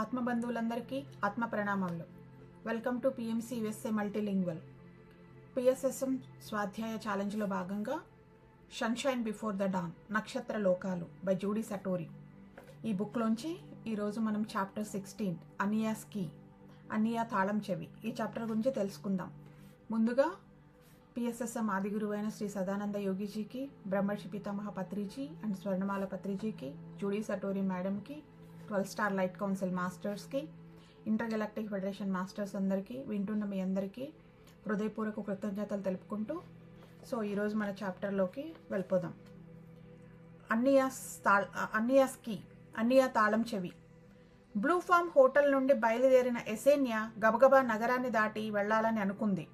ఆత్మబంధువులందరికీ ఆత్మ ప్రణామాలు. Welcome to PMC USA multilingual. PSSM స్వాధ్యాయ ఛాలెంజ్లో భాగంగా సన్షైన్ బిఫోర్ ద డాన్, నక్షత్ర లోకాలు బై జూడీ సటోరి. ఈ బుక్లోంచి ఈరోజు మనం చాప్టర్ 16 అనియాస్ కీ, అనియా తాళం చెవి, ఈ చాప్టర్ గురించి తెలుసుకుందాం. ముందుగా పిఎస్ఎస్ఎం ఆది గురువైన శ్రీ సదానంద యోగిజీకి, బ్రహ్మర్షి పితామహ పత్రిజీ అండ్ స్వర్ణమాల పత్రిజీకి, జూడీ సటోరి మేడంకి, 12 స్టార్ లైట్ కౌన్సిల్ మాస్టర్స్కి, ఇంటర్గెలాక్టిక్ ఫెడరేషన్ మాస్టర్స్ అందరికీ, వింటున్న మీ అందరికీ హృదయపూర్వక కృతజ్ఞతలు తెలుపుకుంటూ ఈరోజు మన చాప్టర్లోకి వెళ్ళిపోదాం. అనియాస్ కీ, అనియా తాళం చెవి. బ్లూ ఫామ్ హోటల్ నుండి బయలుదేరిన ఎసేన్యా గబగబా నగరాన్ని దాటి వెళ్లాలని అనుకుంది.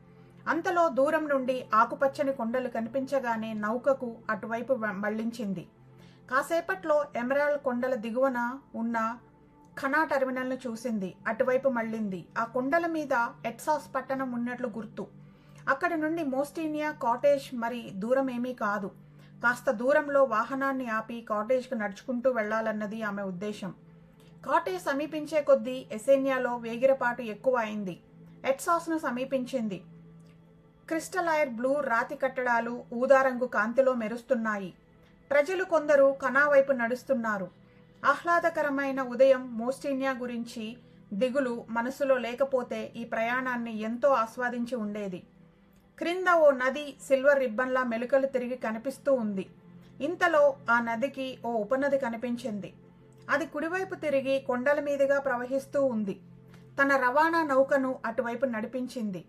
అంతలో దూరం నుండి ఆకుపచ్చని కొండలు కనిపించగానే నౌకకు అటువైపు మళ్లించింది. కాసేపట్లో ఎమరాల్డ్ కొండల దిగువన ఉన్న ఖనా టెర్మినల్ను చూసింది. అటువైపు మళ్ళింది. ఆ కొండల మీద ఎట్సాస్ పట్టణం ఉన్నట్లు గుర్తు. అక్కడి నుండి మోస్టీనియా కాటేజ్ మరి దూరం ఏమీ కాదు. కాస్త దూరంలో వాహనాన్ని ఆపి కాటేజ్కు నడుచుకుంటూ వెళ్లాలన్నది ఆమె ఉద్దేశం. కాటేజ్ సమీపించే కొద్దీ ఎసేన్యాలో వేగిరపాటు ఎక్కువ అయింది. ఎట్సాస్ను సమీపించింది. క్రిస్టలైర్ బ్లూ రాతి కట్టడాలు ఊదారంగు కాంతిలో మెరుస్తున్నాయి. ప్రజలు కొందరు ఖనా వైపు నడుస్తున్నారు. ఆహ్లాదకరమైన ఉదయం. మోస్టీనియా గురించి దిగులు మనసులో లేకపోతే ఈ ప్రయాణాన్ని ఎంతో ఆస్వాదించి ఉండేది. క్రింద ఓ నది సిల్వర్ రిబ్బన్లా మెలికలు తిరిగి కనిపిస్తూ ఉంది. ఇంతలో ఆ నదికి ఓ ఉపనది కనిపించింది. అది కుడివైపు తిరిగి కొండల మీదుగా ప్రవహిస్తూ ఉంది. తన రవాణా నౌకను అటువైపు నడిపించింది.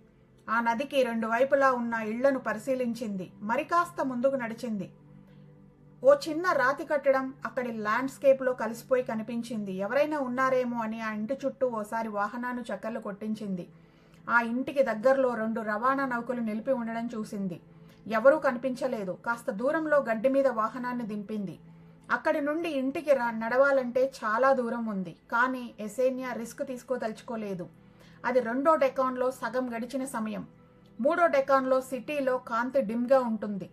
ఆ నదికి రెండు వైపులా ఉన్న ఇళ్లను పరిశీలించింది. మరికాస్త ముందుకు నడిచింది. ఓ చిన్న రాతి కట్టడం అక్కడి ల్యాండ్స్కేప్లో కలిసిపోయి కనిపించింది. ఎవరైనా ఉన్నారేమో అని ఆ ఇంటి చుట్టూ ఓసారి వాహనాన్ని చక్కర్లు కొట్టించింది. ఆ ఇంటికి దగ్గరలో 2 రవాణా నౌకలు నిలిపి ఉండడం చూసింది. ఎవరూ కనిపించలేదు. కాస్త దూరంలో గడ్డి మీద వాహనాన్ని దింపింది. అక్కడి నుండి ఇంటికి నడవాలంటే చాలా దూరం ఉంది. కానీ ఎసేన్యా రిస్క్ తీసుకోదలుచుకోలేదు. అది 2వ డెకాన్లో సగం గడిచిన సమయం. 3వ డెకాన్లో సిటీలో కాంతి డిమ్గా ఉంటుంది.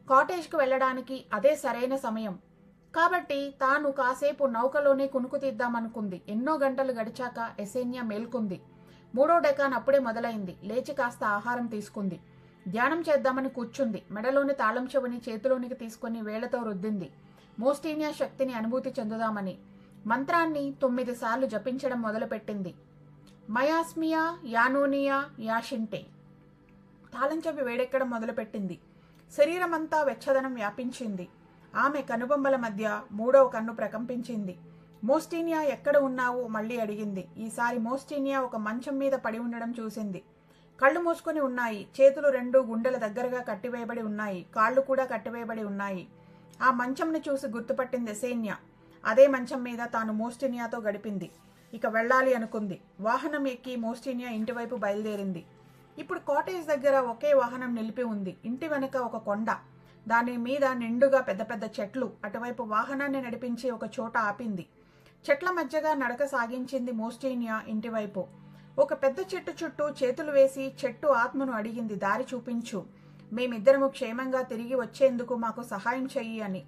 కాటేజ్కు వెళ్లడానికి అదే సరైన సమయం. కాబట్టి తాను కాసేపు నౌకలోనే కునుకు తీద్దామనుకుంది. ఎన్నో గంటలు గడిచాక ఎసేన్యా మేల్కొంది. 3వ డెకాన్ అప్పుడే మొదలైంది. లేచి కాస్త ఆహారం తీసుకుంది. ధ్యానం చేద్దామని కూర్చుంది. మెడలోని తాళం చెవిని చేతిలోనికి తీసుకుని వేళ్లతో రుద్దింది. మోస్టీనియా శక్తిని అనుభూతి చెందుదామని మంత్రాన్ని 9 సార్లు జపించడం మొదలుపెట్టింది. మయాస్మియా యానోనియా యాషింటే. తాళం చెవి వేడెక్కడం మొదలుపెట్టింది. శరీరమంతా వెచ్చదనం వ్యాపించింది. ఆమె కనుబొమ్మల మధ్య 3వ కన్ను ప్రకంపించింది. మోస్టీనియా ఎక్కడ ఉన్నావు మళ్ళీ అడిగింది. ఈసారి మోస్టీనియా ఒక మంచం మీద పడి ఉండడం చూసింది. కళ్ళు మూసుకొని ఉన్నాయి. చేతులు 2 గుండెల దగ్గరగా కట్టివేయబడి ఉన్నాయి. కాళ్లు కూడా కట్టివేయబడి ఉన్నాయి. ఆ మంచంను చూసి గుర్తుపట్టింది ఎసేన్యా. అదే మంచం మీద తాను మోస్టీనియాతో గడిపింది. ఇక వెళ్ళాలి అనుకుంది. వాహనం ఎక్కి మోస్టీనియా ఇంటివైపు బయలుదేరింది. ఇప్పుడు కాటేజ్ దగ్గర ఒకే వాహనం నిలిపి ఉంది. ఇంటి వెనుక ఒక కొండ, దాని మీద నిండుగా పెద్ద పెద్ద చెట్లు. అటువైపు వాహనాన్ని నడిపించి ఒక చోట ఆపింది. చెట్ల మధ్యగా నడక సాగించింది మోస్టీనియా ఇంటివైపు. ఒక పెద్ద చెట్టు చుట్టూ చేతులు వేసి చెట్టు ఆత్మను అడిగింది, దారి చూపించు, మేమిద్దరము క్షేమంగా తిరిగి వచ్చేందుకు మాకు సహాయం చెయ్యి అని.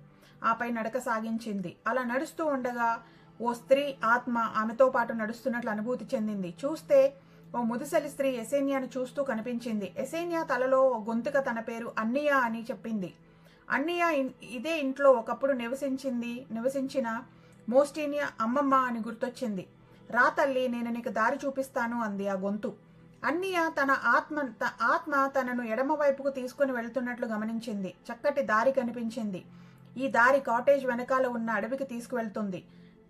ఆపై నడక సాగించింది. అలా నడుస్తూ ఉండగా ఓ స్త్రీ ఆత్మ ఆమెతో పాటు నడుస్తున్నట్లు అనుభూతి చెందింది. చూస్తే ఓ ముదుసలి స్త్రీ ఎసేన్యాను చూస్తూ కనిపించింది. ఎసేన్యా తలలో ఓ గొంతుక తన పేరు అన్నియా అని చెప్పింది. అన్నియా ఇదే ఇంట్లో ఒకప్పుడు నివసించిన మోస్టీనియా అమ్మమ్మ అని గుర్తొచ్చింది. రా తల్లి, నేను నీకు దారి చూపిస్తాను అంది ఆ గొంతు. అన్నియా తన ఆత్మ తనను ఎడమ వైపుకు తీసుకుని వెళుతున్నట్లు గమనించింది. చక్కటి దారి కనిపించింది. ఈ దారి కాటేజ్ వెనకాల ఉన్న అడవికి తీసుకువెళ్తుంది.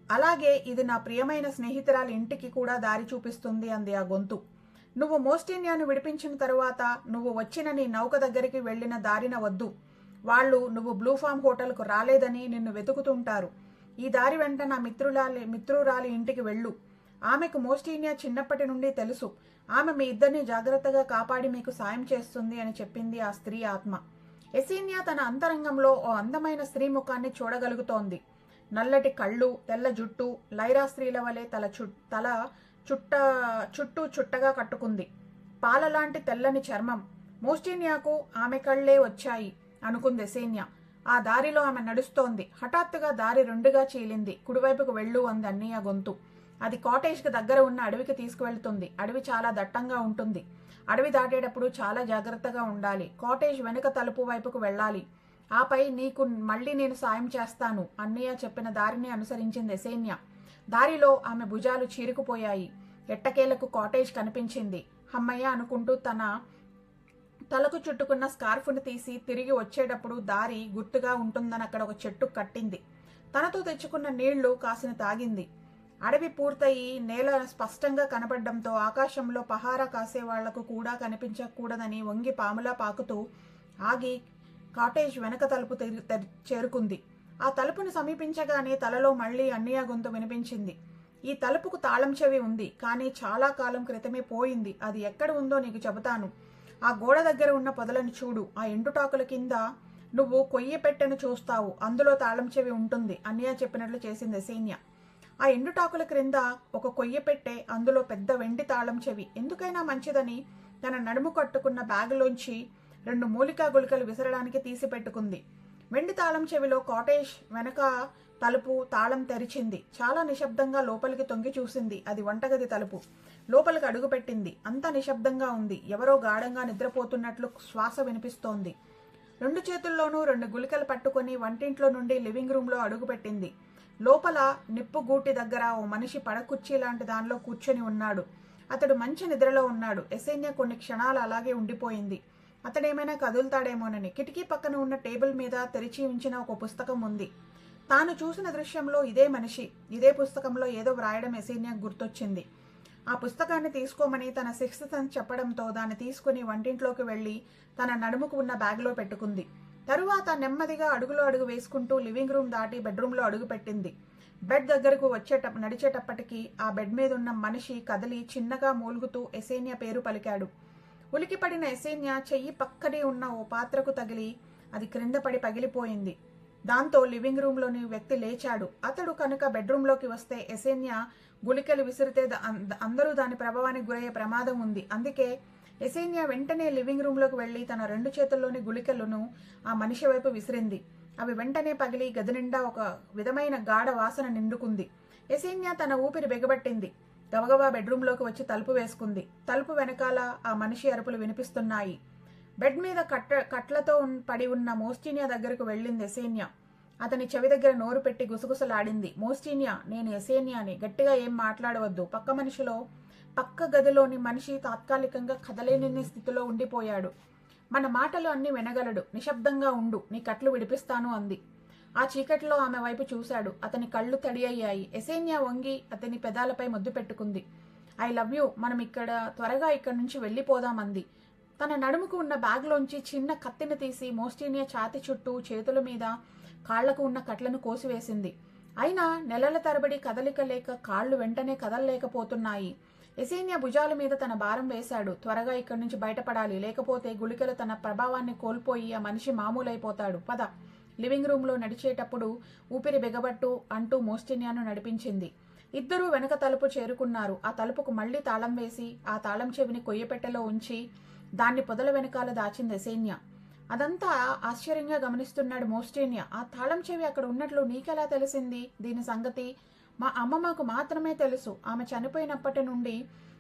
అలాగే ఇది నా ప్రియమైన స్నేహితురాలి ఇంటికి కూడా దారి చూపిస్తుంది అంది ఆ గొంతు. నువ్వు మోస్టీనియాను విడిపించిన తరువాత నువ్వు వచ్చిన నీ నౌక దగ్గరికి వెళ్లిన దారిన వద్దు. వాళ్ళు నువ్వు బ్లూ ఫామ్ హోటల్కు రాలేదని నిన్ను వెతుకుతుంటారు. ఈ దారి వెంట నా మిత్రురాలి ఇంటికి వెళ్ళు. ఆమెకు మోస్టీనియా చిన్నప్పటి నుండి తెలుసు. ఆమె మీ ఇద్దరిని జాగ్రత్తగా కాపాడి మీకు సాయం చేస్తుంది అని చెప్పింది ఆ స్త్రీ ఆత్మ. ఎసేన్యా తన అంతరంగంలో ఓ అందమైన స్త్రీ ముఖాన్ని చూడగలుగుతోంది. నల్లటి కళ్ళు, తెల్ల జుట్టు, లైరా స్త్రీల వలె తల చుట్టూ చుట్టగా కట్టుకుంది. పాలలాంటి తెల్లని చర్మం. మోస్టీనియాకు ఆమె కళ్లే వచ్చాయి అనుకుంది ఎసేన్యా. ఆ దారిలో ఆమె నడుస్తోంది. హఠాత్తుగా దారి రెండుగా చీలింది. కుడివైపుకు వెళ్ళు అంది అన్నయ్య గొంతు. అది కాటేజ్కి దగ్గర ఉన్న అడవికి తీసుకువెళ్తుంది. అడవి చాలా దట్టంగా ఉంటుంది. అడవి దాటేటప్పుడు చాలా జాగ్రత్తగా ఉండాలి. కాటేజ్ వెనుక తలుపు వైపుకు వెళ్ళాలి. ఆపై నీకు మళ్ళీ నేను సాయం చేస్తాను. అన్నయ్య చెప్పిన దారిని అనుసరించింది ఎసేన్యా. దారిలో ఆమె భుజాలు చీరుకుపోయాయి. ఎట్టకేలకు కాటేజ్ కనిపించింది. హమ్మయ్య అనుకుంటూ తన తలకు చుట్టుకున్న స్కార్ఫ్ను తీసి తిరిగి వచ్చేటప్పుడు దారి గుర్తుగా ఉంటుందని అక్కడ ఒక చెట్టు కట్టింది. తనతో తెచ్చుకున్న నీళ్లు కాసిన తాగింది. అడవి పూర్తయి నేల స్పష్టంగా కనబడడంతో ఆకాశంలో పహారా కాసే వాళ్లకు కూడా కనిపించకూడదని వంగి పాములా పాకుతూ ఆగి కాటేజ్ వెనక తలుపు చేరుకుంది. ఆ తలుపును సమీపించగానే తలలో మళ్లీ అన్నయ్య గొంతు వినిపించింది. ఈ తలుపుకు తాళం చెవి ఉంది, కానీ చాలా కాలం క్రితమే పోయింది. అది ఎక్కడ ఉందో నీకు చెబుతాను. ఆ గోడ దగ్గర ఉన్న పొదలను చూడు. ఆ ఎండుటాకుల కింద నువ్వు కొయ్య పెట్టెను చూస్తావు. అందులో తాళం చెవి ఉంటుంది. అన్నయ్య చెప్పినట్లు చేసింది ఎసేన్యా. ఆ ఎండుటాకుల క్రింద ఒక కొయ్య పెట్టె, అందులో పెద్ద వెండి తాళం చెవి. ఎందుకైనా మంచిదని తన నడుము కట్టుకున్న బ్యాగులోంచి 2 మూలికా గుళికలు విసరడానికి తీసి పెట్టుకుంది. వెండి తాళం చెవిలో కాటేజ్ వెనక తలుపు తాళం తెరిచింది. చాలా నిశ్శబ్దంగా లోపలికి తొంగి చూసింది. అది వంటగది తలుపు. లోపలికి అడుగుపెట్టింది. అంతా నిశ్శబ్దంగా ఉంది. ఎవరో గాఢంగా నిద్రపోతున్నట్లు శ్వాస వినిపిస్తోంది. 2 చేతుల్లోనూ 2 గుళికలు పట్టుకుని వంటింట్లో నుండి లివింగ్ రూమ్లో అడుగుపెట్టింది. లోపల నిప్పు గూటి దగ్గర ఓ మనిషి పడకుర్చీ లాంటి దానిలో కూర్చొని ఉన్నాడు. అతడు మంచి నిద్రలో ఉన్నాడు. ఎసేన్యా కొన్ని క్షణాలు అలాగే ఉండిపోయింది. అతడేమైనా కదులుతాడేమోనని. కిటికీ పక్కన ఉన్న టేబుల్ మీద తెరిచి ఉంచిన ఒక పుస్తకం ఉంది. తాను చూసిన దృశ్యంలో ఇదే మనిషి, ఇదే పుస్తకంలో ఏదో వ్రాయడం ఎసేన్యాకు గుర్తొచ్చింది. ఆ పుస్తకాన్ని తీసుకోమని తన సిక్స్త్ సెన్స్ చెప్పడంతో దాన్ని తీసుకుని వంటింట్లోకి వెళ్లి తన నడుముకు ఉన్న బ్యాగ్లో పెట్టుకుంది. తరువాత నెమ్మదిగా అడుగులో అడుగు వేసుకుంటూ లివింగ్ రూమ్ దాటి బెడ్రూమ్లో అడుగు పెట్టింది. బెడ్ దగ్గరకు నడిచేటప్పటికీ ఆ బెడ్ మీద ఉన్న మనిషి కదిలి చిన్నగా మూలుగుతూ ఎసేన్యా పేరు పలికాడు. ఉలికిపడిన ఎసేన్యా చెయ్యి పక్కనే ఉన్న ఓ పాత్రకు తగిలి అది క్రింద పడి పగిలిపోయింది. దాంతో లివింగ్ రూమ్లోని వ్యక్తి లేచాడు. అతడు కనుక బెడ్రూమ్లోకి వస్తే ఎసేన్యా గుళికలు విసిరితే అందరూ దాని ప్రభావానికి గురయ్యే ప్రమాదం ఉంది. అందుకే ఎసేన్యా వెంటనే లివింగ్ రూమ్లోకి వెళ్లి తన 2 చేతుల్లోని గుళికలను ఆ మనిషి వైపు విసిరింది. అవి వెంటనే పగిలి గది నిండా ఒక విధమైన గాఢ వాసన నిండుకుంది. ఎసేన్యా తన ఊపిరి బిగబట్టింది. గబగబా బెడ్రూమ్లోకి వచ్చి తలుపు వేసుకుంది. తలుపు వెనకాల ఆ మనిషి అరుపులు వినిపిస్తున్నాయి. బెడ్ మీద కట్లతో పడి ఉన్న మోస్టీనియా దగ్గరకు వెళ్ళింది ఎసేన్యా. అతని చెవి దగ్గర నోరు పెట్టి గుసగుసలాడింది. మోస్టీనియా, నేను ఎసేన్యాని. గట్టిగా ఏం మాట్లాడవద్దు. పక్క గదిలోని మనిషి తాత్కాలికంగా కదలేని స్థితిలో ఉండిపోయాడు. మన మాటలు అన్ని వినగలడు. నిశ్శబ్దంగా ఉండు, నీ కట్లు విడిపిస్తాను అంది. ఆ చీకట్లో ఆమె వైపు చూశాడు. అతని కళ్ళు తడి అయ్యాయి. ఎసేన్యా వంగి అతని పెదాలపై ముద్దు పెట్టుకుంది. ఐ లవ్ యూ, మనం త్వరగా ఇక్కడి నుంచి వెళ్ళిపోదామంది. తన నడుముకు ఉన్న బ్యాగ్లోంచి చిన్న కత్తిని తీసి మోస్టీనియా ఛాతి చుట్టూ, చేతుల మీద, కాళ్లకు ఉన్న కట్లను కోసివేసింది. అయినా నెలల తరబడి కదలిక లేక కాళ్లు వెంటనే కదలలేకపోతున్నాయి. ఎసేన్యా భుజాల మీద తన భారం వేశాడు. త్వరగా ఇక్కడి నుంచి బయటపడాలి, లేకపోతే గుళికలు తన ప్రభావాన్ని కోల్పోయి ఆ మనిషి మామూలైపోతాడు. పద. లివింగ్ రూమ్లో నడిచేటప్పుడు ఊపిరి బిగబట్టు అంటూ మోస్టీనియాను నడిపించింది. ఇద్దరూ వెనక తలుపు చేరుకున్నారు. ఆ తలుపుకు మళ్లీ తాళం వేసి ఆ తాళం చెవిని కొయ్యపెట్టెలో ఉంచి దాన్ని పొదల వెనకాల దాచింది ఎసేన్యా. అదంతా ఆశ్చర్యంగా గమనిస్తున్నాడు మోస్టీనియా. ఆ తాళం చెవి అక్కడ ఉన్నట్లు నీకెలా తెలిసింది? దీని సంగతి మా అమ్మమ్మకు మాత్రమే తెలుసు. ఆమె చనిపోయినప్పటి నుండి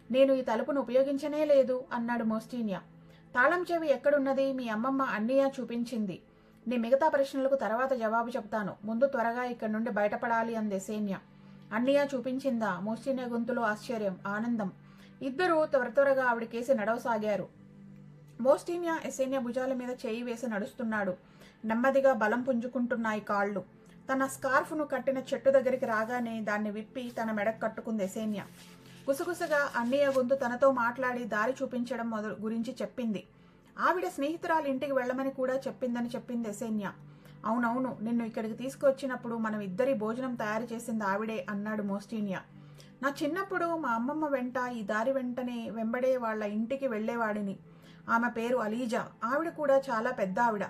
నేను ఈ తలుపును ఉపయోగించనే లేదు అన్నాడు మోస్టీనియా. తాళం చెవి ఎక్కడున్నది? మీ అమ్మమ్మ అన్నయ్య చూపించింది. నీ మిగతా ప్రశ్నలకు తర్వాత జవాబు చెప్తాను. ముందు త్వరగా ఇక్కడి నుండి బయటపడాలి అంది ఎసేన్యా. అన్నయ్య చూపించిందా? మోస్టీనియా గొంతులో ఆశ్చర్యం, ఆనందం. ఇద్దరూ త్వరగా ఆవిడకేసి నడవసాగారు. మోస్టీనియా ఎసేన్యా భుజాల మీద చేయి వేసి నడుస్తున్నాడు. నెమ్మదిగా బలం పుంజుకుంటున్నాయి కాళ్లు. తన స్కార్ఫ్ను కట్టిన చెట్టు దగ్గరికి రాగానే దాన్ని విప్పి తన మెడకు కట్టుకుంది ఎసేన్యా. గుసగుసగా అన్నయ్య గొంతు తనతో మాట్లాడి దారి చూపించడం గురించి చెప్పింది. ఆవిడ స్నేహితురాలు ఇంటికి వెళ్లమని కూడా చెప్పింది ఎసేన్యా. అవునవును, నిన్ను ఇక్కడికి తీసుకొచ్చినప్పుడు మనం ఇద్దరి భోజనం తయారు చేసింది ఆవిడే అన్నాడు మోస్టీనియా. నా చిన్నప్పుడు మా అమ్మమ్మ వెంట ఈ దారి వెంబడే వాళ్ళ ఇంటికి వెళ్లేవాడిని. ఆమె పేరు అలీజా. ఆవిడ కూడా చాలా పెద్ద ఆవిడ.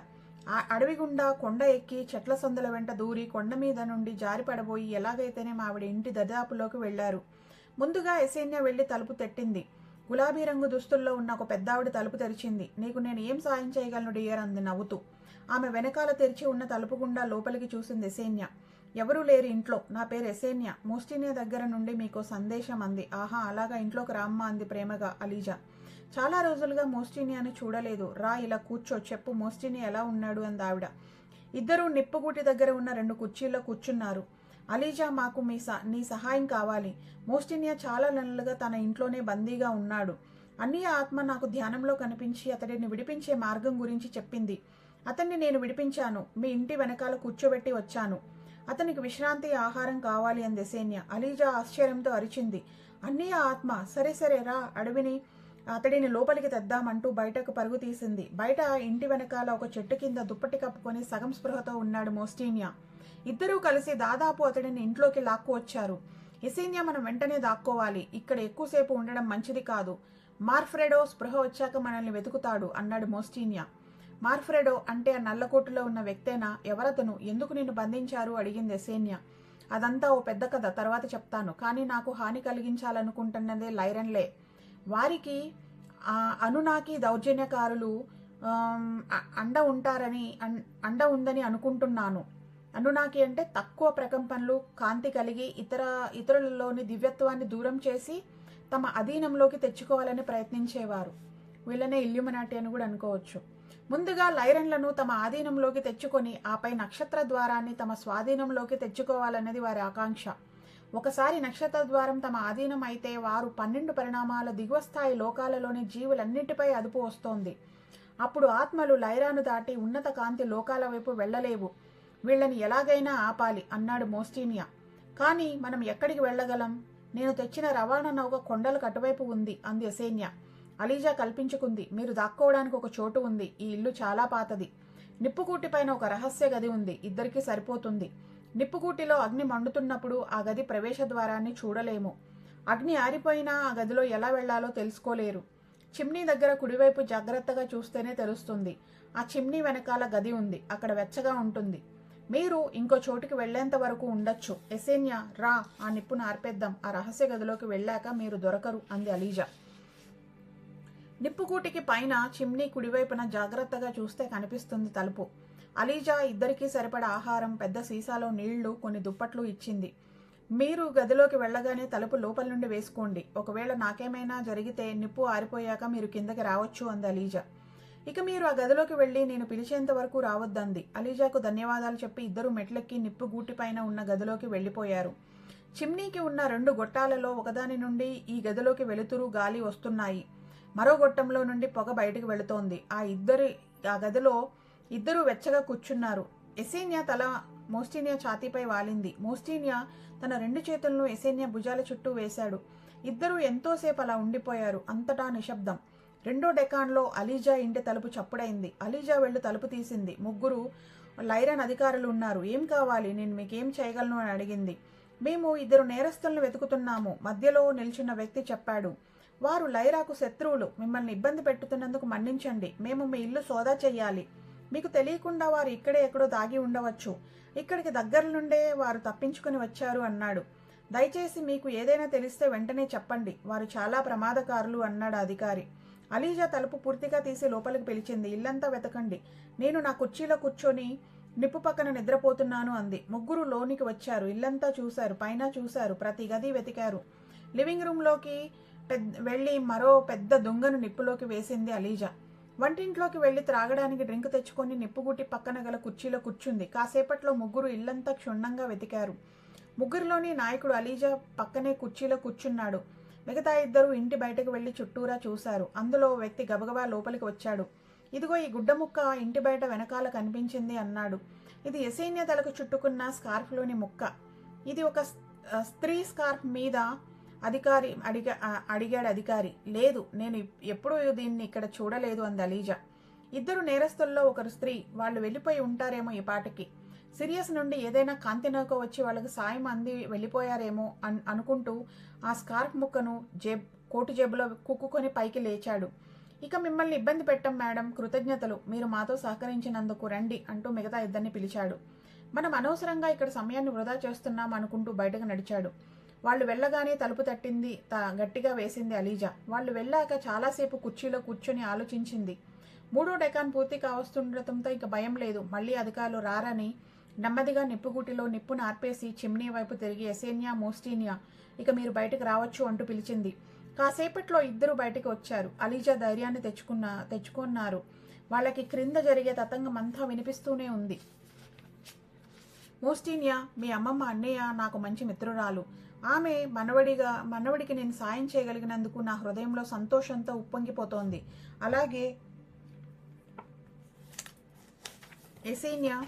ఆ అడవి గుండా కొండ ఎక్కి చెట్ల సందుల వెంట దూరి కొండ మీద నుండి జారి పడబోయి ఎలాగైతేనే ఆవిడ ఇంటి దరిదాపులోకి వెళ్లారు. ముందుగా ఎసేన్యా వెళ్లి తలుపు తట్టింది. గులాబీ రంగు దుస్తుల్లో ఉన్న ఒక పెద్దావిడ తలుపు తెరిచింది. నీకు నేను ఏం సాయం చేయగలను డియర్ అంది నవ్వుతూ. ఆమె వెనకాల తెరిచి ఉన్న తలుపు గుండా లోపలికి చూసింది ఎసేన్యా. ఎవరూ లేరు ఇంట్లో. నా పేరు ఎసేన్యా. మోస్టినియా దగ్గర నుండి మీకో సందేశం అంది. ఆహా, అలాగా, ఇంట్లోకి రామ్మా అంది ప్రేమగా అలీజా. చాలా రోజులుగా మోస్టినియాని చూడలేదు. రా, ఇలా కూర్చో, చెప్పు మోస్టినియా ఎలా ఉన్నాడు అంది ఆవిడ. ఇద్దరూ నిప్పుగూటి దగ్గర ఉన్న 2 కుర్చీల్లో కూర్చున్నారు. అలీజా, మాకు నీ సహాయం కావాలి. మోస్టినియా చాలా నెలలుగా తన ఇంట్లోనే బందీగా ఉన్నాడు. అన్నయ్య ఆత్మ నాకు ధ్యానంలో కనిపించి అతడిని విడిపించే మార్గం గురించి చెప్పింది. అతన్ని నేను విడిపించాను. మీ ఇంటి వెనకాల కూర్చోబెట్టి వచ్చాను. అతనికి విశ్రాంతి, ఆహారం కావాలి అంది ఎసేన్యా. అలీజా ఆశ్చర్యంతో అరిచింది. అన్నయ్య ఆత్మ, సరే సరే రా, అతడిని లోపలికి తెద్దామంటూ బయటకు పరుగు తీసింది. బయట ఇంటి వెనకాల ఒక చెట్టు కింద దుప్పటి కప్పుకొని సగం స్పృహతో ఉన్నాడు మోస్టినియా. ఇద్దరూ కలిసి దాదాపు అతడిని ఇంట్లోకి లాక్కు వచ్చారు. ఎసేన్యా, మనం వెంటనే దాక్కోవాలి. ఇక్కడ ఎక్కువసేపు ఉండడం మంచిది కాదు. మార్ఫ్రెడో స్పృహ వచ్చాక మనల్ని వెతుకుతాడు అన్నాడు మోస్టినియా. మార్ఫ్రెడో అంటే ఆ నల్లకోటులో ఉన్న వ్యక్తేనా? ఎవరతను? ఎందుకు నిన్ను బంధించారు అడిగింది ఎసేన్యా. అదంతా ఓ పెద్ద కథ, తర్వాత చెప్తాను. కానీ నాకు హాని కలిగించాలనుకుంటున్నదే లైరన్లే. వారికి అనునాకి దౌర్జన్యకారులు అండ ఉందని అనుకుంటున్నాను. అనునాకి అంటే తక్కువ ప్రకంపనలు, కాంతి కలిగి ఇతరులలోని దివ్యత్వాన్ని దూరం చేసి తమ అధీనంలోకి తెచ్చుకోవాలని ప్రయత్నించేవారు. వీళ్ళనే ఇల్యూమినాటి అని కూడా అనుకోవచ్చు. ముందుగా లైరన్లను తమ ఆధీనంలోకి తెచ్చుకొని ఆపై నక్షత్ర ద్వారాన్ని తమ స్వాధీనంలోకి తెచ్చుకోవాలన్నది వారి ఆకాంక్ష. ఒకసారి నక్షత్ర ద్వారం తమ ఆధీనం అయితే వారు 12 పరిణామాల దిగువ స్థాయి లోకాలలోని జీవులన్నిటిపై అదుపు వస్తోంది. అప్పుడు ఆత్మలు లైరాను దాటి ఉన్నత కాంతి లోకాల వైపు వెళ్లలేవు. వీళ్ళని ఎలాగైనా ఆపాలి అన్నాడు మోస్టినియా. కానీ మనం ఎక్కడికి వెళ్ళగలం? నేను తెచ్చిన రవాణా నౌక కొండలకు అటువైపు ఉంది అంది ఎసేన్యా. అలీజా కల్పించుకుంది. మీరు దాక్కోవడానికి ఒక చోటు ఉంది. ఈ ఇల్లు చాలా పాతది. నిప్పుకూటి పైన ఒక రహస్య గది ఉంది. ఇద్దరికీ సరిపోతుంది. నిప్పుకూటిలో అగ్ని మండుతున్నప్పుడు ఆ గది ప్రవేశ ద్వారాన్ని చూడలేము. అగ్ని ఆరిపోయినా ఆ గదిలో ఎలా వెళ్లాలో తెలుసుకోలేరు. చిమ్నీ దగ్గర కుడివైపు జాగ్రత్తగా చూస్తేనే తెలుస్తుంది. ఆ చిమ్నీ వెనకాల గది ఉంది. అక్కడ వెచ్చగా ఉంటుంది. మీరు ఇంకో చోటుకి వెళ్లేంత వరకు ఉండొచ్చు. ఎసేన్యా, రా, ఆ నిప్పును ఆర్పేద్దాం. ఆ రహస్య గదిలోకి వెళ్ళాక మీరు దొరకరు అంది అలీజా. నిప్పుకూటికి పైన చిమ్నీ కుడివైపున జాగ్రత్తగా చూస్తే కనిపిస్తుంది తలుపు. అలీజా ఇద్దరికీ సరిపడా ఆహారం, పెద్ద సీసాలో నీళ్లు, కొన్ని దుప్పట్లు ఇచ్చింది. మీరు గదిలోకి వెళ్ళగానే తలుపు లోపల నుండి వేసుకోండి. ఒకవేళ నాకేమైనా జరిగితే నిప్పు ఆరిపోయాక మీరు కిందకి రావచ్చు అంది అలీజా. ఇక మీరు ఆ గదిలోకి వెళ్లి నేను పిలిచేంత వరకు రావద్దంది. అలీజాకు ధన్యవాదాలు చెప్పి ఇద్దరు మెట్లెక్కి నిప్పు గూటి పైన ఉన్న గదిలోకి వెళ్లిపోయారు. చిమ్నీకి ఉన్న 2 గొట్టాలలో ఒకదాని నుండి ఈ గదిలోకి వెలుతురు, గాలి వస్తున్నాయి. మరో గొట్టంలో నుండి పొగ బయటకు వెళుతోంది. ఆ గదిలో ఇద్దరూ వెచ్చగా కూర్చున్నారు. ఎసేన్యా తల మోస్టినియా ఛాతీపై వాలింది. మోస్టినియా తన 2 చేతులను ఎసేన్యా భుజాల చుట్టూ వేశాడు. ఇద్దరూ ఎంతోసేపు అలా ఉండిపోయారు. అంతటా నిశ్శబ్దం. 2వ డెకాన్లో అలీజా ఇంటి తలుపు చప్పుడైంది. అలీజా వెళ్లి తలుపు తీసింది. 3 లైరన్ అధికారులు ఉన్నారు. ఏం కావాలి? నేను మీకేం చేయగలను అని అడిగింది. మేము 2 నేరస్తులను వెతుకుతున్నాము, మధ్యలో నిల్చున్న వ్యక్తి చెప్పాడు. వారు లైరాకు శత్రువులు. మిమ్మల్ని ఇబ్బంది పెట్టుతున్నందుకు మన్నించండి. మేము మీ ఇల్లు సోదా చెయ్యాలి. మీకు తెలియకుండా వారు ఇక్కడే ఎక్కడో దాగి ఉండవచ్చు. ఇక్కడికి దగ్గర నుండే వారు తప్పించుకుని వచ్చారు అన్నాడు. దయచేసి మీకు ఏదైనా తెలిస్తే వెంటనే చెప్పండి. వారు చాలా ప్రమాదకారులు అన్నాడు అధికారి. అలీజా తలుపు పూర్తిగా తీసి లోపలికి పిలిచింది. ఇల్లంతా వెతకండి. నేను నా కుర్చీలో కూర్చొని నిప్పు పక్కన నిద్రపోతున్నాను అంది. 3 లోనికి వచ్చారు. ఇల్లంతా చూశారు, పైన చూశారు, ప్రతి గది వెతికారు. లివింగ్ రూమ్లోకి వెళ్లి మరో పెద్ద దుంగను నిప్పులోకి వేసింది అలీజా. వంటింట్లోకి వెళ్లి త్రాగడానికి డ్రింక్ తెచ్చుకొని నిప్పుగుట్టి పక్కన గల కుర్చీలో కూర్చుంది. కాసేపట్లో 3 ఇల్లంతా క్షుణ్ణంగా వెతికారు. 3లోని నాయకుడు అలీజా పక్కనే కుర్చీలో కూర్చున్నాడు. మిగతా 2 ఇంటి బయటకు వెళ్లి చుట్టూరా చూశారు. అందులో వ్యక్తి గబగబా లోపలికి వచ్చాడు. ఇదిగో ఈ గుడ్డ ముక్క ఇంటి బయట వెనకాల కనిపించింది అన్నాడు. ఇది ఎసేన్యా తలకు చుట్టుకున్న స్కార్ఫ్లోని ముక్క. ఇది ఒక స్త్రీ స్కార్ఫ్ మీద అడిగాడు అధికారి. లేదు, నేను ఎప్పుడూ దీన్ని ఇక్కడ చూడలేదు అంది అలీజా. 2 నేరస్తుల్లో ఒకరు స్త్రీ. వాళ్ళు వెళ్ళిపోయి ఉంటారేమో ఈ పాటకి. సిరియస్ నుండి ఏదైనా కాంతి నౌక వచ్చి వాళ్ళకి సాయం అంది వెళ్ళిపోయారేమో అనుకుంటూ ఆ స్కార్ఫ్ ముక్కను కోటు జేబులో కుక్కుకొని పైకి లేచాడు. ఇక మిమ్మల్ని ఇబ్బంది పెట్టం మేడం, కృతజ్ఞతలు. మీరు మాతో సహకరించినందుకు రండి అంటూ మిగతా 2 పిలిచాడు. మనం అనవసరంగా ఇక్కడ సమయాన్ని వృధా చేస్తున్నాం అనుకుంటూ బయటకు నడిచాడు. వాళ్ళు వెళ్ళగానే తలుపు తట్టింది, గట్టిగా వేసింది అలీజా. వాళ్ళు వెళ్ళాక చాలాసేపు కుర్చీలో కూర్చొని ఆలోచించింది. 3వ డెకాన్ పూర్తి కావస్తుండటంతో ఇక భయం లేదు. మళ్లీ అధికారులు రారని నెమ్మదిగా నిప్పుగూటిలో నిప్పును ఆర్పేసి చిమ్నీ వైపు తిరిగి ఎసేన్యా, మోస్టీనియా, ఇక మీరు బయటకు రావచ్చు అంటూ పిలిచింది. కాసేపట్లో ఇద్దరు బయటికి వచ్చారు. అలీజా ధైర్యాన్ని తెచ్చుకున్నారు. వాళ్ళకి క్రింద జరిగే తతంగం అంతా వినిపిస్తూనే ఉంది. మోస్టీనియా, మీ అమ్మమ్మ అన్నయ్య నాకు మంచి మిత్రురాలు. ఆమె మనవడికి నేను సాయం చేయగలిగినందుకు నా హృదయంలో సంతోషంతో ఉప్పొంగిపోతోంది. అలాగే ఎసేన్యా,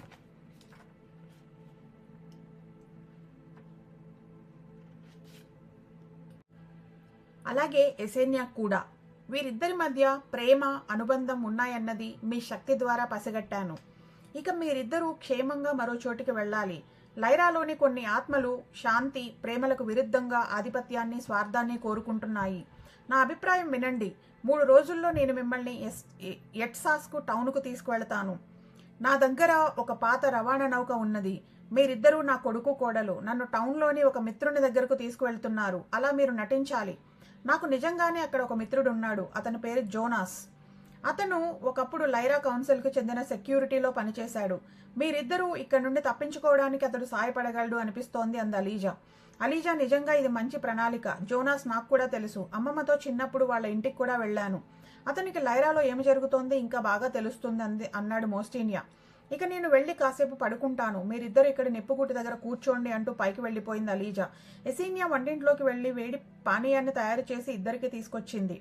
కూడా. వీరిద్దరి మధ్య ప్రేమ, అనుబంధం ఉన్నాయన్నది మీ శక్తి ద్వారా పసిగట్టాను. ఇక మీరిద్దరూ క్షేమంగా మరో చోటికి వెళ్ళాలి. లైరాలోని కొన్ని ఆత్మలు శాంతి, ప్రేమలకు విరుద్ధంగా ఆధిపత్యాన్ని, స్వార్థాన్ని కోరుకుంటున్నాయి. నా అభిప్రాయం వినండి. 3 రోజుల్లో నేను మిమ్మల్ని ఎట్సాస్కు టౌన్కు తీసుకువెళతాను. నా దగ్గర ఒక పాత రవాణా నౌక ఉన్నది. మీరిద్దరూ నా కొడుకు, కోడలు నన్ను టౌన్లోని ఒక మిత్రుని దగ్గరకు తీసుకువెళ్తున్నారు. అలా మీరు నటించాలి. నాకు నిజంగానే అక్కడ ఒక మిత్రుడు ఉన్నాడు. అతని పేరు జోనాస్. అతను ఒకప్పుడు లైరా కౌన్సిల్కు చెందిన సెక్యూరిటీలో పనిచేశాడు. మీరిద్దరూ ఇక్కడ నుండి తప్పించుకోవడానికి అతడు సాయపడగలడు అనిపిస్తోంది అంది అలీజా. అలీజా, నిజంగా ఇది మంచి ప్రణాళిక. జోనాస్ నాకు కూడా తెలుసు. అమ్మమ్మతో చిన్నప్పుడు వాళ్ళ ఇంటికి కూడా వెళ్ళాను. అతనికి లైరాలో ఏమి జరుగుతోంది ఇంకా బాగా తెలుస్తుంది అన్నాడు మోస్టీనియా. ఇక నేను వెళ్ళి కాసేపు పడుకుంటాను. మీరిద్దరు ఇక్కడ నిప్పుగూటి దగ్గర కూర్చోండి అంటూ పైకి వెళ్ళిపోయింది అలీజా. ఎసీనియా వంటింట్లోకి వెళ్లి వేడి పానీయాన్ని తయారు చేసి ఇద్దరికి తీసుకొచ్చింది.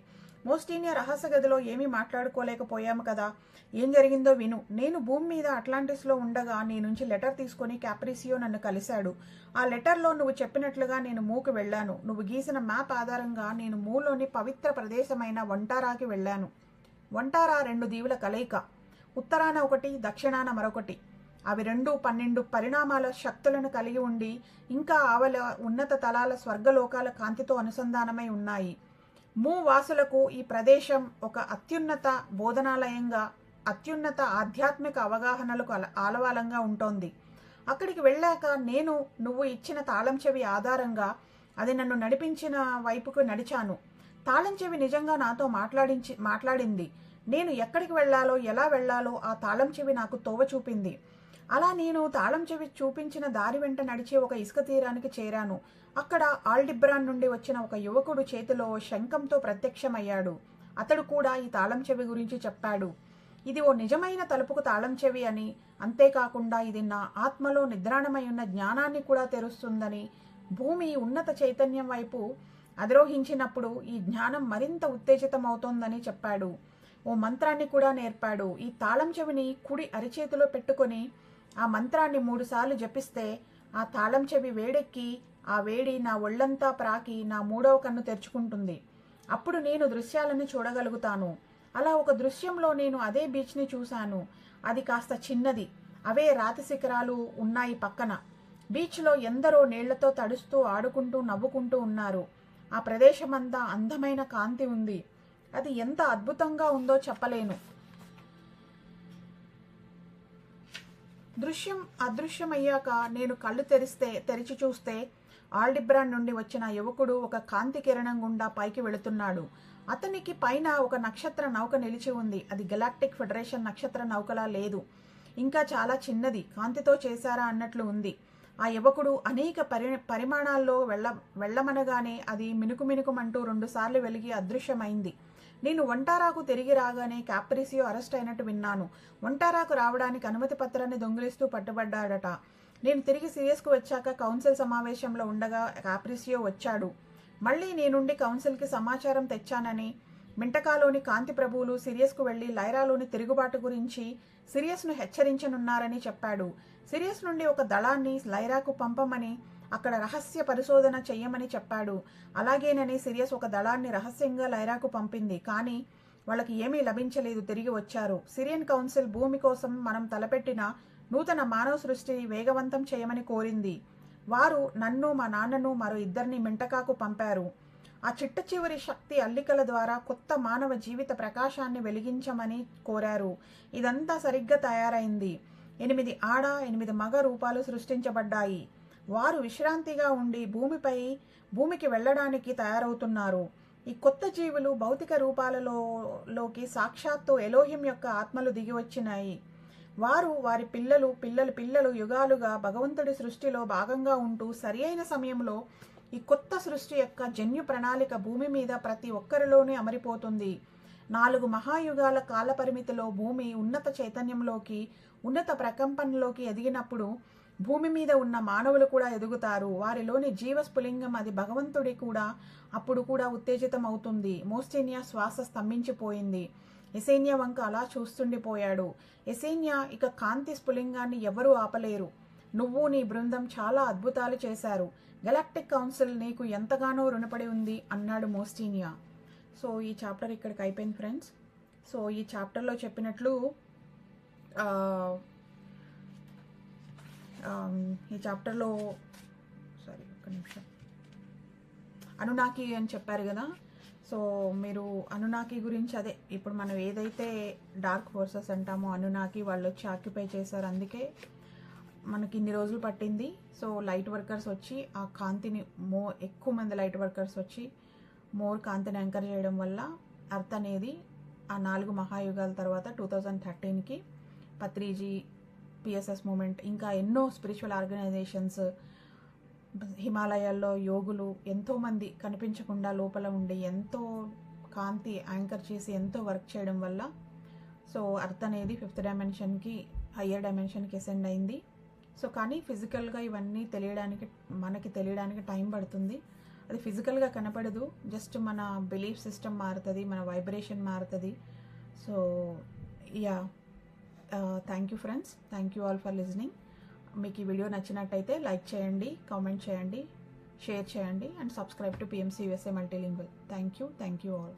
మోస్టీనియా, రహస్య గదిలో ఏమీ మాట్లాడుకోలేకపోయాము కదా, ఏం జరిగిందో విను. నేను భూమి మీద అట్లాంటిస్లో ఉండగా నీ నుంచి లెటర్ తీసుకుని క్యాప్రిసియో నన్ను కలిశాడు. ఆ లెటర్లో నువ్వు చెప్పినట్లుగా నేను మూకు వెళ్ళాను. నువ్వు గీసిన మ్యాప్ ఆధారంగా నేను మూలోని పవిత్ర ప్రదేశమైన వంటారాకి వెళ్ళాను. వంటారా 2 దీవుల కలయిక. ఉత్తరాన ఒకటి, దక్షిణాన మరొకటి. అవి 2 12 పరిణామాల శక్తులను కలిగి ఉండి ఇంకా ఆవల ఉన్నత తలాల స్వర్గలోకాల కాంతితో అనుసంధానమై ఉన్నాయి. వాసులకు ఈ ప్రదేశం ఒక అత్యున్నత బోధనాలయంగా, అత్యున్నత ఆధ్యాత్మిక అవగాహనలకు ఆలవాలంగా ఉంటోంది. అక్కడికి వెళ్ళాక నువ్వు ఇచ్చిన తాళం చెవి ఆధారంగా అది నన్ను నడిపించిన వైపుకు నడిచాను. తాళం చెవి నిజంగా నాతో మాట్లాడింది. నేను ఎక్కడికి వెళ్లాలో, ఎలా వెళ్లాలో ఆ తాళం చెవి నాకు తోవ చూపింది. అలా నేను తాళం చెవి చూపించిన దారి వెంట నడిచి ఒక ఇసుక తీరానికి చేరాను. అక్కడ ఆల్డిబ్రాన్ నుండి వచ్చిన ఒక యువకుడు చేతిలో శంఖంతో ప్రత్యక్షమయ్యాడు. అతడు కూడా ఈ తాళం చెవి గురించి చెప్పాడు. ఇది ఓ నిజమైన తలుపుకు తాళం చెవి అని, అంతేకాకుండా ఇది నా ఆత్మలో నిద్రాణమై ఉన్న జ్ఞానాన్ని కూడా తెరుస్తుందని, భూమి ఉన్నత చైతన్యం వైపు అధిరోహించినప్పుడు ఈ జ్ఞానం మరింత ఉత్తేజితమవుతోందని చెప్పాడు. ఓ మంత్రాన్ని కూడా నేర్పాడు. ఈ తాళం చెవిని కుడి అరిచేతిలో పెట్టుకొని ఆ మంత్రాన్ని 3 సార్లు జపిస్తే ఆ తాళం చెవి వేడెక్కి ఆ వేడి నా ఒళ్లంతా ప్రాకి నా 3వ కన్ను తెరుచుకుంటుంది. అప్పుడు నేను దృశ్యాలను చూడగలుగుతాను. అలా ఒక దృశ్యంలో నేను అదే బీచ్ని చూశాను. అది కాస్త చిన్నది. అవే రాతి శిఖరాలు ఉన్నాయి పక్కన. బీచ్లో ఎందరో నీళ్లతో తడుస్తూ, ఆడుకుంటూ, నవ్వుకుంటూ ఉన్నారు. ఆ ప్రదేశమంతా అందమైన కాంతి ఉంది. అది ఎంత అద్భుతంగా ఉందో చెప్పలేను. దృశ్యం అదృశ్యమయ్యాక నేను కళ్ళు తెరిచి చూస్తే ఆల్డిబ్రాన్ నుండి వచ్చిన యువకుడు ఒక కాంతి కిరణం గుండా పైకి వెళుతున్నాడు. అతనికి పైన ఒక నక్షత్ర నౌక నిలిచి ఉంది. అది గెలాక్టిక్ ఫెడరేషన్ నక్షత్ర నౌకలా లేదు. ఇంకా చాలా చిన్నది. కాంతితో చేశారా అన్నట్లు ఉంది. ఆ యువకుడు అనేక పరిమాణాల్లో వెళ్ళమనగానే అది మినుకుమంటూ 2 సార్లు వెలిగి అదృశ్యమైంది. నేను వంటారాకు తిరిగి రాగానే క్యాప్రిసియో అరెస్ట్ అయినట్టు విన్నాను. వంటారాకు రావడానికి అనుమతి పత్రాన్ని దొంగిలిస్తూ పట్టుబడ్డాడట. నేను తిరిగి సిరియస్కు వచ్చాక కౌన్సిల్ సమావేశంలో ఉండగా క్యాప్రిసియో వచ్చాడు. మళ్ళీ నేనుండి కౌన్సిల్కి సమాచారం తెచ్చానని, మింటకాలోని కాంతి ప్రభువులు సిరియస్కు వెళ్లి లైరాలోని తిరుగుబాటు గురించి సిరియస్ను హెచ్చరించనున్నారని చెప్పాడు. సిరియస్ నుండి ఒక దళాన్ని లైరాకు పంపమని, అక్కడ రహస్య పరిశోధన చెయ్యమని చెప్పాడు. అలాగేనని సిరియస్ ఒక దళాన్ని రహస్యంగా లైరాకు పంపింది. కానీ వాళ్ళకి ఏమీ లభించలేదు. తిరిగి వచ్చారు. సిరియన్ కౌన్సిల్ భూమి కోసం మనం తలపెట్టిన నూతన మానవ సృష్టిని వేగవంతం చేయమని కోరింది. వారు నన్ను, మా నాన్నను, మరో 2 మింటకాకు పంపారు. ఆ చిట్ట చివరి శక్తి అల్లికల ద్వారా కొత్త మానవ జీవిత ప్రకాశాన్ని వెలిగించమని కోరారు. ఇదంతా సరిగ్గా తయారైంది. 8 ఆడ 8 మగ రూపాలు సృష్టించబడ్డాయి. వారు విశ్రాంతిగా ఉండి భూమికి వెళ్ళడానికి తయారవుతున్నారు. ఈ కొత్త జీవులు భౌతిక రూపాలలోకి సాక్షాత్తు ఎలోహిం యొక్క ఆత్మలు దిగి వచ్చినాయి. వారు వారి పిల్లలు యుగాలుగా భగవంతుడి సృష్టిలో భాగంగా ఉంటూ సరి అయిన సమయంలో ఈ కొత్త సృష్టి యొక్క జన్యు ప్రణాళిక భూమి మీద ప్రతి ఒక్కరిలోనే అమరిపోతుంది. 4 మహాయుగాల కాలపరిమితిలో భూమి ఉన్నత చైతన్యంలోకి, ఉన్నత ప్రకంపనలోకి ఎదిగినప్పుడు భూమి మీద ఉన్న మానవులు కూడా ఎదుగుతారు. వారిలోని జీవస్ఫులింగం అది భగవంతుడి కూడా అప్పుడు కూడా ఉత్తేజితం అవుతుంది. మోస్టేనియా శ్వాస స్తంభించిపోయింది. ఎసేనియా వంక అలా చూస్తుండిపోయాడు. ఎసేనియా, ఇక కాంతి స్ఫులింగాన్ని ఎవరూ ఆపలేరు. నువ్వు నీ బృందం చాలా అద్భుతాలు చేశారు. గెలాక్టిక్ కౌన్సిల్ నీకు ఎంతగానో రుణపడి ఉంది అన్నాడు మోస్టీనియా. సో ఈ చాప్టర్ ఇక్కడికి అయిపోయింది ఫ్రెండ్స్. సో ఈ చాప్టర్లో చెప్పినట్లు ఈ చాప్టర్లో ఒక్క నిమిషం, అనునాకి అని చెప్పారు కదా. సో మీరు అనునాకి గురించి, అదే ఇప్పుడు మనం ఏదైతే డార్క్ ఫోర్సెస్ అంటామో అనునాకి, వాళ్ళు వచ్చి ఆక్యుపై చేశారు, అందుకే మనకి ఇన్ని రోజులు పట్టింది. సో లైట్ వర్కర్స్ వచ్చి ఆ కాంతిని ఎక్కువ మంది లైట్ వర్కర్స్ వచ్చి మోర్ కాంతిని యాంకర్ చేయడం వల్ల అర్త్ అనేది ఆ 4 మహాయుగాల తర్వాత 2013కి పత్రిజీ, పిఎస్ఎస్ మూమెంట్, ఇంకా ఎన్నో స్పిరిచువల్ ఆర్గనైజేషన్స్, హిమాలయాల్లో యోగులు ఎంతోమంది కనిపించకుండా లోపల ఉండి ఎంతో కాంతి యాంకర్ చేసి ఎంతో వర్క్ చేయడం వల్ల సో అర్త్ అనేది 5th డైమెన్షన్కి, హయ్యర్ డైమెన్షన్కి అసెండ్ అయింది. సో కానీ ఫిజికల్గా ఇవన్నీ మనకి తెలియడానికి టైం పడుతుంది. అది ఫిజికల్గా కనపడదు, జస్ట్ మన బిలీఫ్ సిస్టమ్ మారుతుంది, మన వైబ్రేషన్ మారుతుంది. So yeah, thank you friends, thank you all for listening. మీకు ఈ వీడియో నచ్చినట్టయితే లైక్ చేయండి, కామెంట్ చేయండి, షేర్ చేయండి and subscribe to PMC USA Multilingual. Thank you all.